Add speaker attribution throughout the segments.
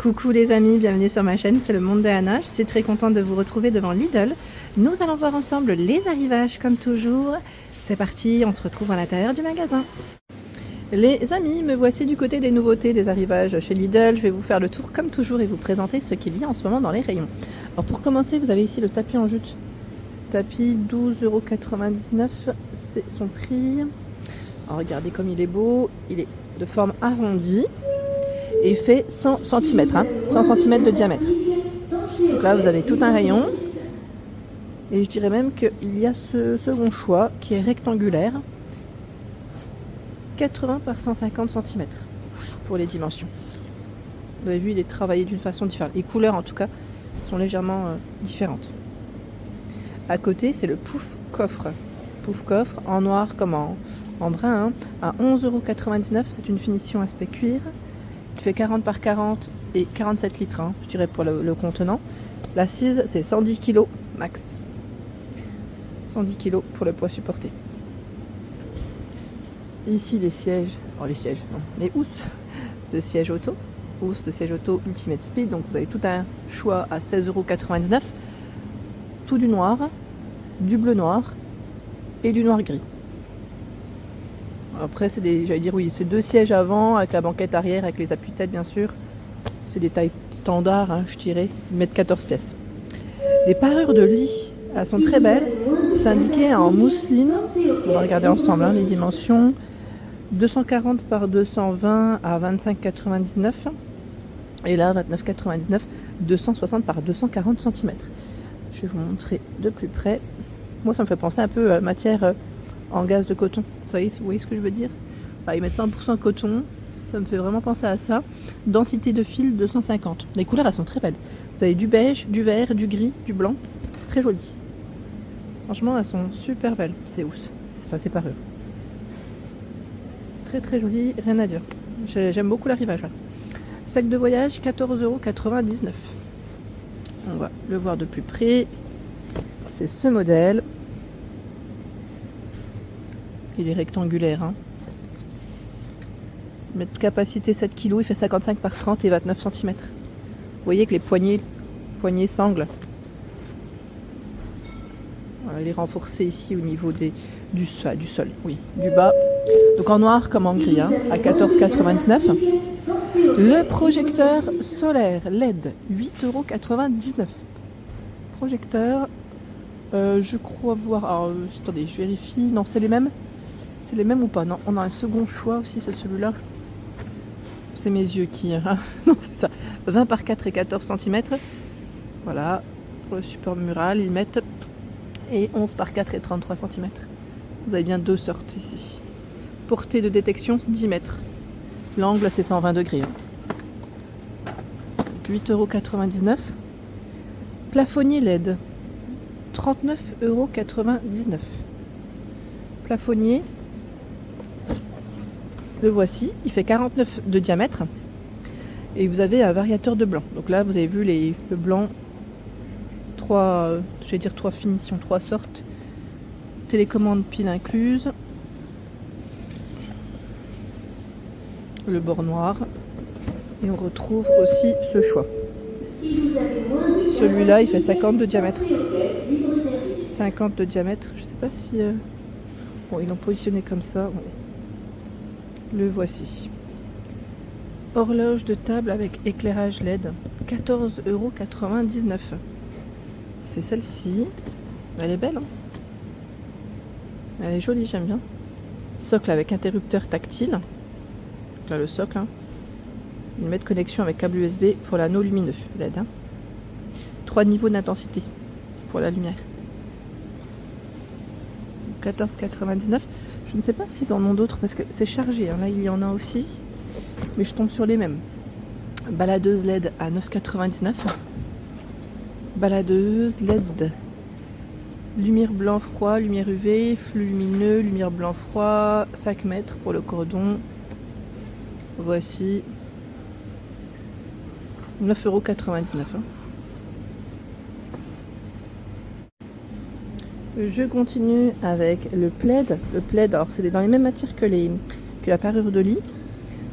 Speaker 1: Coucou les amis, bienvenue sur ma chaîne, c'est le monde d'Anna. Je suis très contente de vous retrouver devant Lidl. Nous allons voir ensemble les arrivages comme toujours. C'est parti, on se retrouve à l'intérieur du magasin. Les amis, me voici du côté des nouveautés des arrivages chez Lidl. Je vais vous faire le tour comme toujours et vous présenter ce qu'il y a en ce moment dans les rayons. Alors pour commencer, vous avez ici le tapis en jute. Tapis 12,99 €, c'est son prix. Alors regardez comme il est beau, il est de forme arrondie. Et il fait 100 cm, 100 cm de diamètre. Donc là, vous avez tout un rayon. Et je dirais même qu'il y a ce second choix qui est rectangulaire. 80 par 150 cm pour les dimensions. Vous avez vu, il est travaillé d'une façon différente. Les couleurs, en tout cas, sont légèrement différentes. À côté, c'est le pouf coffre. Pouf coffre en noir comme en brun, à 11,99 €. C'est une finition aspect cuir. Il fait 40 par 40 et 47 litres, je dirais, pour le contenant. L'assise, c'est 110 kg max. 110 kg pour le poids supporté. Ici, les sièges, les housses de siège auto. Housses de siège auto Ultimate Speed. Donc, vous avez tout un choix à 16,99 €. Tout du noir, du bleu noir et du noir gris. Après, c'est c'est deux sièges avant avec la banquette arrière, avec les appuis-tête bien sûr. C'est des tailles standards, je dirais, 1,14 m pièces. Les parures de lit, elles sont très belles. C'est indiqué en mousseline. On va regarder ensemble les dimensions. 240 par 220 à 25,99 €. Et là, 29,99 €, 260 par 240 cm. Je vais vous montrer de plus près. Moi, ça me fait penser un peu à matière en gaze de coton. Vous voyez ce que je veux dire? Ils mettent 100% coton, ça me fait vraiment penser à ça. Densité de fil 250. Les couleurs, elles sont très belles. Vous avez du beige, du vert, du gris, du blanc. C'est très joli. Franchement, elles sont super belles. C'est ouf. C'est parure. Très très joli, rien à dire. J'aime beaucoup l'arrivage. Sac de voyage, 14,99 €. On va le voir de plus près. C'est ce modèle. Il est rectangulaire. Mètre capacité 7 kg, il fait 55 par 30 et 29 cm. Vous voyez que les poignées sanglent. Voilà, il est renforcé ici au niveau du sol, oui, du bas. Donc en noir comme en gris, à 14,99 €. Le projecteur solaire LED, 8,99 €. Projecteur, je crois voir. Alors, attendez, je vérifie. Non, c'est les mêmes. C'est les mêmes ou pas? Non, on a un second choix aussi, c'est celui-là. C'est mes yeux qui... non, c'est ça. 20 par 4 et 14 cm. Voilà, pour le support mural, ils mettent. Et 11 par 4 et 33 cm. Vous avez bien deux sortes ici. Portée de détection, 10 mètres. L'angle, c'est 120 degrés. 8,99 €. Plafonnier LED, 39,99 €. Plafonnier, le voici, il fait 49 de diamètre et vous avez un variateur de blanc. Donc là, vous avez vu le blanc, trois finitions, 3 sortes. Télécommande pile incluse. Le bord noir. Et on retrouve aussi ce choix. Celui-là, il fait 50 de diamètre. 50 de diamètre, je sais pas si... Bon, ils l'ont positionné comme ça. Bon. Le voici. Horloge de table avec éclairage LED, 14,99 €. C'est celle-ci. Elle est belle, Elle est jolie, j'aime bien. Socle avec interrupteur tactile. Donc là, le socle. Une mètre de connexion avec câble USB pour l'anneau lumineux LED. 3 niveaux d'intensité pour la lumière. 14,99 €. Je ne sais pas s'ils en ont d'autres parce que c'est chargé. Là, il y en a aussi. Mais je tombe sur les mêmes. Baladeuse LED à 9,99 €. Baladeuse LED. Lumière blanc-froid, lumière UV, flux lumineux, lumière blanc-froid, 5 mètres pour le cordon. Voici. 9,99 €. Je continue avec le plaid. Le plaid, alors c'est dans les mêmes matières que la parure de lit,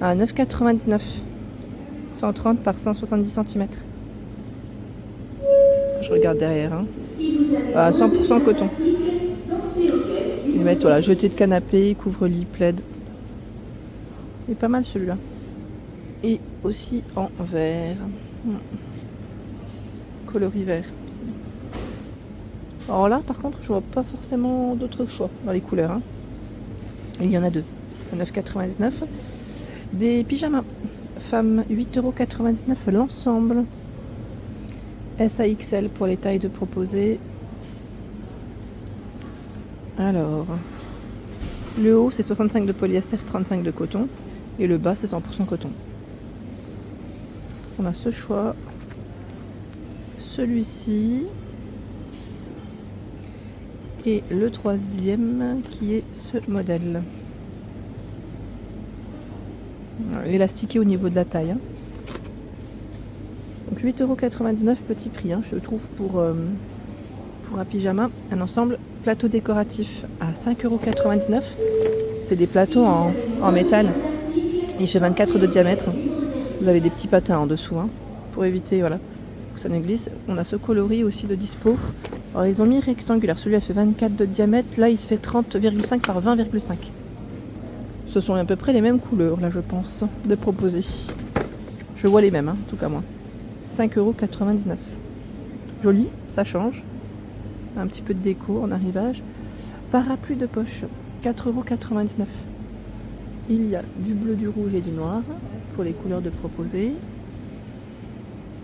Speaker 1: à 9,99 €. 130 par 170 cm. Je regarde derrière. Hein. 100% coton. Ils mettent voilà, jeté de canapé, couvre-lit, plaid. Il est pas mal celui-là. Et aussi en vert. Coloris vert. Alors là, par contre, je vois pas forcément d'autres choix dans les couleurs. Hein. Il y en a deux. 9,99 €. Des pyjamas. Femmes, 8,99 € l'ensemble. S à XL pour les tailles de proposées. Alors, le haut c'est 65 de polyester, 35 de coton. Et le bas c'est 100% coton. On a ce choix. Celui-ci. Et le troisième qui est ce modèle. Élastiqué au niveau de la taille. Hein. Donc 8,99 € petit prix, hein, je trouve pour un pyjama. Un ensemble plateau décoratif à 5,99 €. C'est des plateaux en métal. Il fait 24 de diamètre. Vous avez des petits patins en dessous hein, pour éviter voilà, que ça ne glisse. On a ce coloris aussi de dispo. Alors ils ont mis rectangulaire. Celui-là fait 24 de diamètre. Là il fait 30,5 par 20,5. Ce sont à peu près les mêmes couleurs là je pense de proposer. Je vois les mêmes hein, en tout cas moi. 5,99 €. Joli, ça change. Un petit peu de déco en arrivage. Parapluie de poche, 4,99 €. Il y a du bleu, du rouge et du noir pour les couleurs de proposer.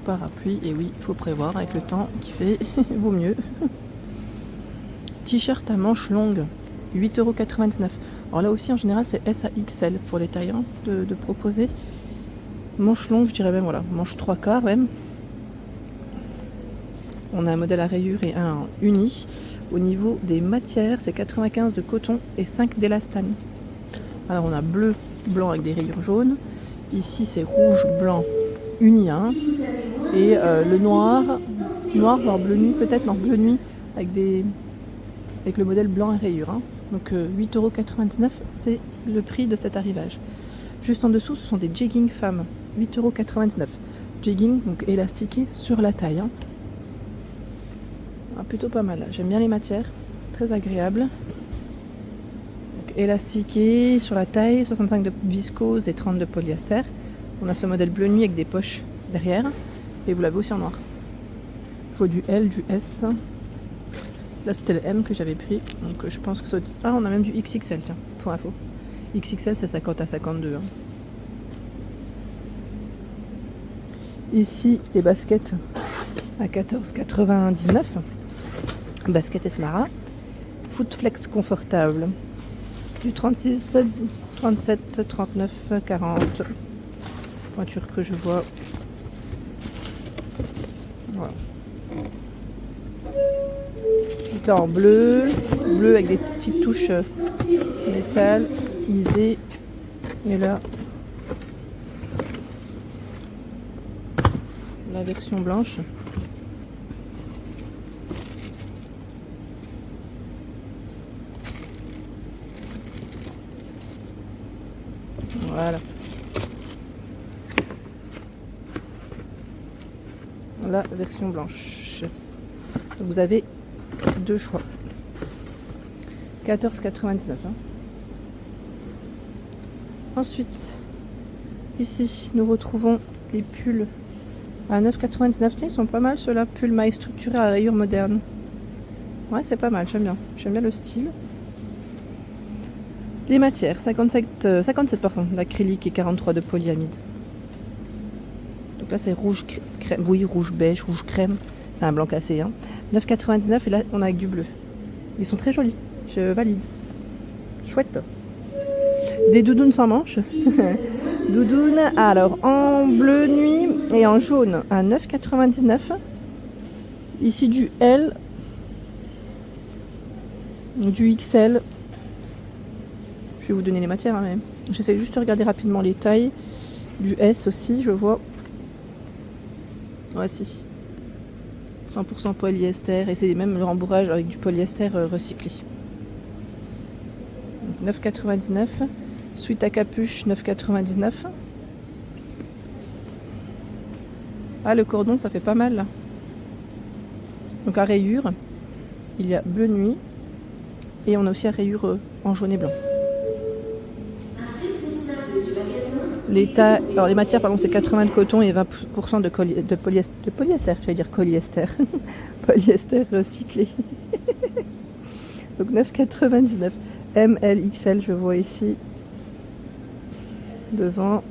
Speaker 1: Parapluie, et oui, il faut prévoir avec le temps qui fait, vaut mieux. T-shirt à manches longues, 8,99 €. Alors là aussi, en général, c'est S à XL pour les tailles hein, de proposer. Manches longues, je dirais même, voilà, manche 3/4 même. On a un modèle à rayures et un en uni. Au niveau des matières, c'est 95 de coton et 5 d'élastane. Alors on a bleu, blanc avec des rayures jaunes. Ici c'est rouge, blanc, uni. Hein. Et le noir, voire bleu nuit, peut-être, non, bleu nuit avec le modèle blanc à rayures. Hein. Donc 8,99 €, c'est le prix de cet arrivage. Juste en dessous, ce sont des jeggings femmes, 8,99 €. Jegging, donc élastiqué sur la taille. Hein. Ah, plutôt pas mal, j'aime bien les matières, très agréable. Donc, élastiqué sur la taille, 65 de viscose et 30 de polyester. On a ce modèle bleu nuit avec des poches derrière. Et vous l'avez aussi en noir. Je vois du L, du S. Là c'était le M que j'avais pris. Donc je pense que ça... Ah, on a même du XXL, tiens, pour info. XXL c'est 50 à 52. Hein. Ici les baskets à 14,99 €. Basket Esmara. Footflex confortable. Du 36, 37, 39, 40. Voiture que je vois. Voilà. Donc là en bleu avec des petites touches métal, lisées. Et là, la version blanche. Voilà. La version blanche. Donc vous avez deux choix. 14,99 €. Hein. Ensuite, ici, nous retrouvons les pulls à 9,99 €. Tiens, ils sont pas mal ceux-là. Pulls mailles structurés à rayures modernes. Ouais, c'est pas mal, j'aime bien. J'aime bien le style. Les matières, 57 d'acrylique et 43 de polyamide. Donc là c'est rouge crème, oui, rouge beige, rouge crème. C'est un blanc cassé. Hein. 9,99 € et là on a avec du bleu. Ils sont très jolis, je valide. Chouette. Des doudounes sans manches. Doudounes, alors en bleu nuit et en jaune à 9,99 €. Ici du L, du XL. Je vais vous donner les matières, hein, mais j'essaie juste de regarder rapidement les tailles. Du S aussi, je vois. Voici. 100% polyester. Et c'est même le rembourrage avec du polyester recyclé. 9,99 €. Suite à capuche, 9,99 €. Ah, le cordon, ça fait pas mal là. Donc à rayures, il y a bleu nuit. Et on a aussi à rayures en jaune et blanc. Alors les matières, par contre, c'est 80 de coton et 20% de polyester. J'allais dire polyester. Polyester recyclé. Donc 9,99. M, L, XL, je vois ici. Devant.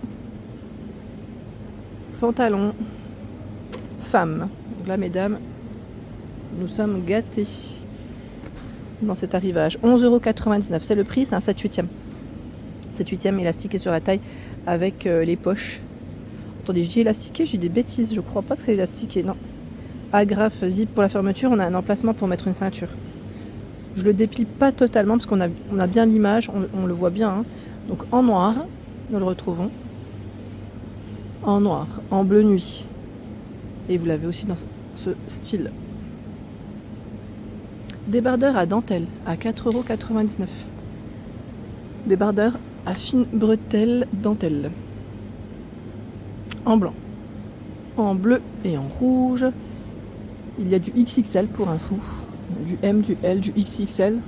Speaker 1: Pantalon. Femme. Donc là, mesdames, nous sommes gâtés dans cet arrivage. 11,99 €. C'est le prix, c'est un 7/8e. 7/8e élastiqué sur la taille avec les poches. Attendez, je dis élastiqué, j'ai des bêtises. Je crois pas que c'est élastiqué, non. Agrafe, zip pour la fermeture. On a un emplacement pour mettre une ceinture. Je le déplie pas totalement parce qu'on a bien l'image, on le voit bien. Hein. Donc en noir, nous le retrouvons. En noir, en bleu nuit. Et vous l'avez aussi dans ce style. Débardeur à dentelle à 4,99 €. Débardeur à fine bretelle dentelle. En blanc, en bleu et en rouge. Il y a du XXL pour info. Du M, du L, du XXL.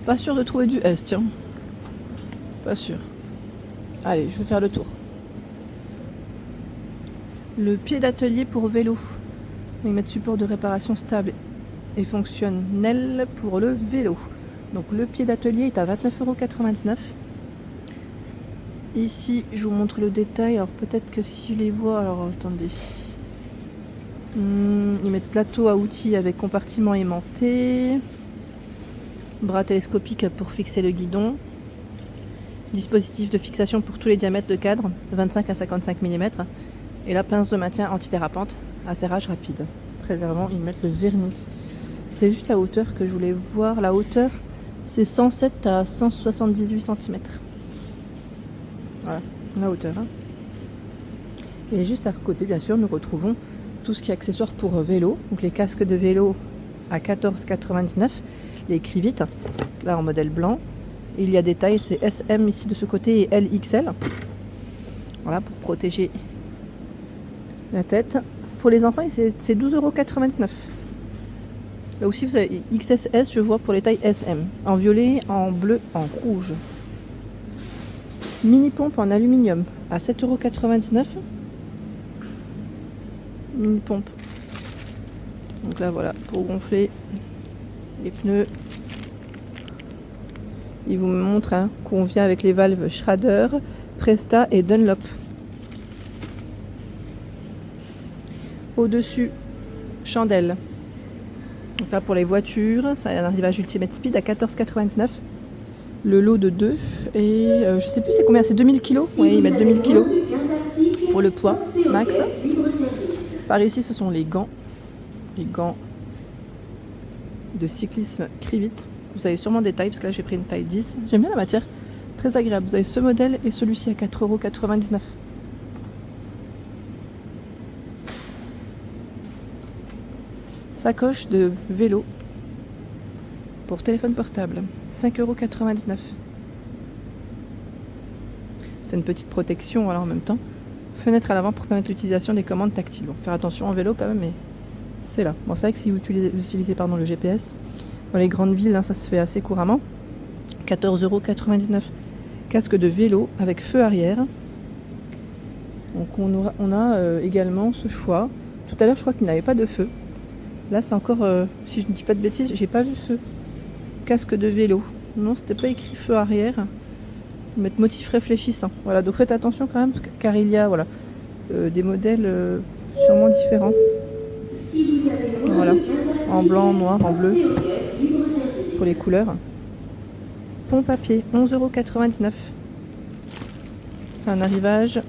Speaker 1: Pas sûr de trouver du S, tiens. Pas sûr. Allez, je vais faire le tour. Le pied d'atelier pour vélo. Ils mettent support de réparation stable et fonctionnel pour le vélo. Donc le pied d'atelier est à 29,99 €. Ici, je vous montre le détail. Alors peut-être que si je les vois, alors attendez. Ils mettent plateau à outils avec compartiment aimanté. Bras télescopique pour fixer le guidon. Dispositif de fixation pour tous les diamètres de cadre, 25 à 55 mm. Et la pince de maintien antidérapante à serrage rapide. Préservant, ils mettent le vernis. C'est juste la hauteur que je voulais voir. La hauteur, c'est 107 à 178 cm. Voilà, la hauteur. Hein. Et juste à côté, bien sûr, nous retrouvons tout ce qui est accessoire pour vélo. Donc les casques de vélo à 14,99 €. Les crivites, là en modèle blanc. Il y a des tailles, c'est SM ici de ce côté et LXL. Voilà, pour protéger la tête. Pour les enfants, c'est 12,99 €. Là aussi, vous avez XSS, je vois, pour les tailles SM. En violet, en bleu, en rouge. Mini pompe en aluminium à 7,99 €. Mini pompe. Donc là, voilà, pour gonfler les pneus. Il vous montre hein, qu'on vient avec les valves Schrader, Presta et Dunlop. Au-dessus, chandelle. Donc là pour les voitures, ça a un arrivage Ultimate Speed à 14,99 €. Le lot de 2 et je sais plus c'est combien, c'est 2000 kg. Oui, ils mettent 2000 kg pour le poids max. Par ici, ce sont les gants de cyclisme Crivit. Vous avez sûrement des tailles parce que là j'ai pris une taille 10. J'aime bien la matière, très agréable. Vous avez ce modèle et celui-ci à 4,99 €. Sacoche de vélo pour téléphone portable, 5,99 €. C'est une petite protection voilà, en même temps. Fenêtre à l'avant pour permettre l'utilisation des commandes tactiles. Bon, faire attention en vélo quand même, mais c'est là. Bon, c'est vrai que si vous utilisez le GPS, dans les grandes villes, hein, ça se fait assez couramment. 14,99 €. Casque de vélo avec feu arrière. Donc on a également ce choix. Tout à l'heure, je crois qu'il n'avait pas de feu. Là, c'est encore, si je ne dis pas de bêtises, j'ai pas vu feu. Casque de vélo. Non, c'était pas écrit feu arrière. Ils mettent motif réfléchissant. Voilà, donc faites attention quand même, car il y a voilà, des modèles sûrement différents. Voilà, en blanc, en noir, en bleu, pour les couleurs. Pont papier, 11,99 €. C'est un arrivage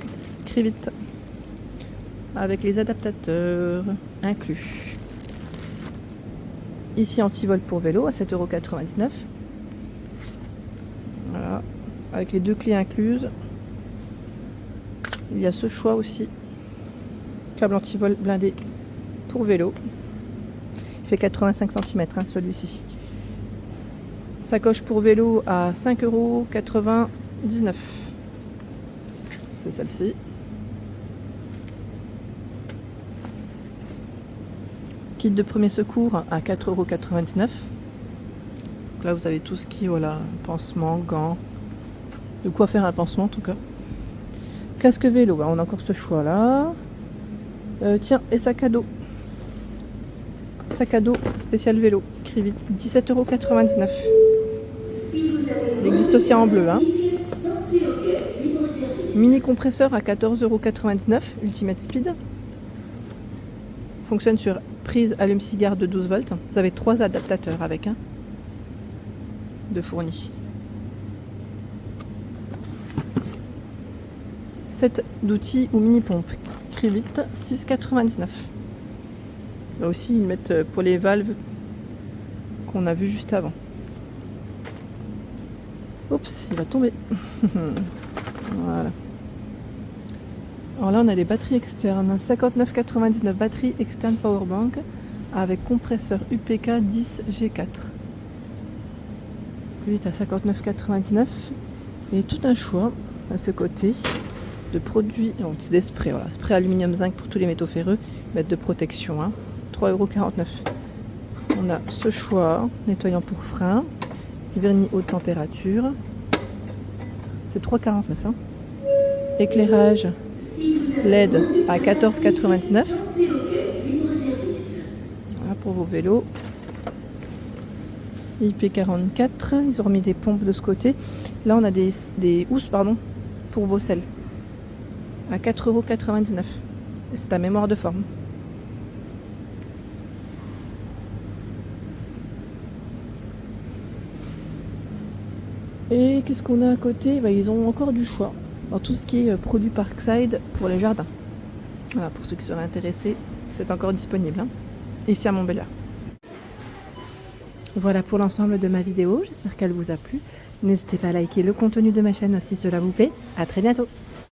Speaker 1: Crivit avec les adaptateurs inclus. Ici anti-vol pour vélo à 7,99 €. Voilà, avec les 2 clés incluses. Il y a ce choix aussi. Câble anti-vol blindé pour vélo. Il fait 85 cm hein, celui-ci. Sacoche pour vélo à 5,99 €. C'est celle-ci. Kit de premier secours à 4,99 €. Là, vous avez tout ce qui est, voilà, pansement, gants. De quoi faire un pansement en tout cas. Casque vélo, on a encore ce choix là. Tiens, et sac à dos. Sac à dos spécial vélo, Crivit, 17,99 €. Il existe aussi en bleu. Hein. Mini compresseur à 14,99 €, Ultimate Speed. Fonctionne sur prise allume-cigare de 12 volts. Vous avez 3 adaptateurs avec de fournis. 7 d'outils ou mini-pompe, Crivit, 6,99 €. Là aussi, ils mettent pour les valves qu'on a vu juste avant. Oups, il va tomber. Voilà. Alors là, on a des batteries externes. 59,99 €, batterie externe powerbank avec compresseur UPK 10 G4. Lui est à 59,99 €. Et tout un choix à ce côté de produits. Oh, c'est des sprays, voilà. Spray aluminium zinc pour tous les métaux ferreux, mètre de protection, 3,49 €. On a ce choix, nettoyant pour frein, vernis haute température, c'est 3,49 €. Éclairage LED à 14,99 €. Voilà pour vos vélos. IP44, ils ont remis des pompes de ce côté. Là, on a des housses pour vos selles à 4,99 €. C'est à mémoire de forme. Et qu'est-ce qu'on a à côté? Ils ont encore du choix dans tout ce qui est produit Parkside pour les jardins. Voilà, pour ceux qui seraient intéressés, c'est encore disponible ici à Montbéliard. Voilà pour l'ensemble de ma vidéo, j'espère qu'elle vous a plu. N'hésitez pas à liker le contenu de ma chaîne si cela vous plaît. À très bientôt.